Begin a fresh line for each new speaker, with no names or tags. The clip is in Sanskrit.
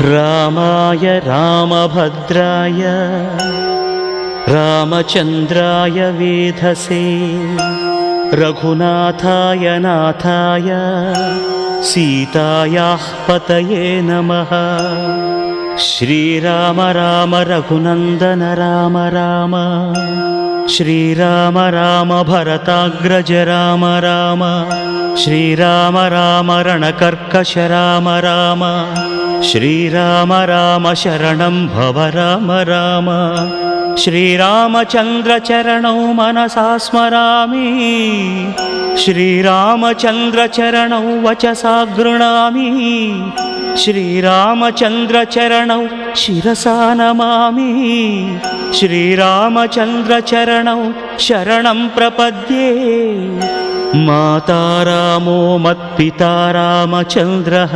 रामाय रामभद्राय रामचन्द्राय वेधसे रघुनाथाय नाथाय सीतायाः पतये नमः। श्रीराम राम रघुनन्दन राम राम श्रीराम राम भरताग्रज राम राम श्रीराम राम रणकर्कश राम राम श्रीराम राम शरणं भव राम राम। श्रीरामचन्द्र चरणौ मनसा स्मरामि श्रीरामचन्द्र चरणौ वचसा गृह्णामि श्रीरामचन्द्र चरणौ शिरसा नमामि श्रीरामचन्द्र चरणौ शरणं प्रपद्ये। माता रामो मत्पिता रामचन्द्रः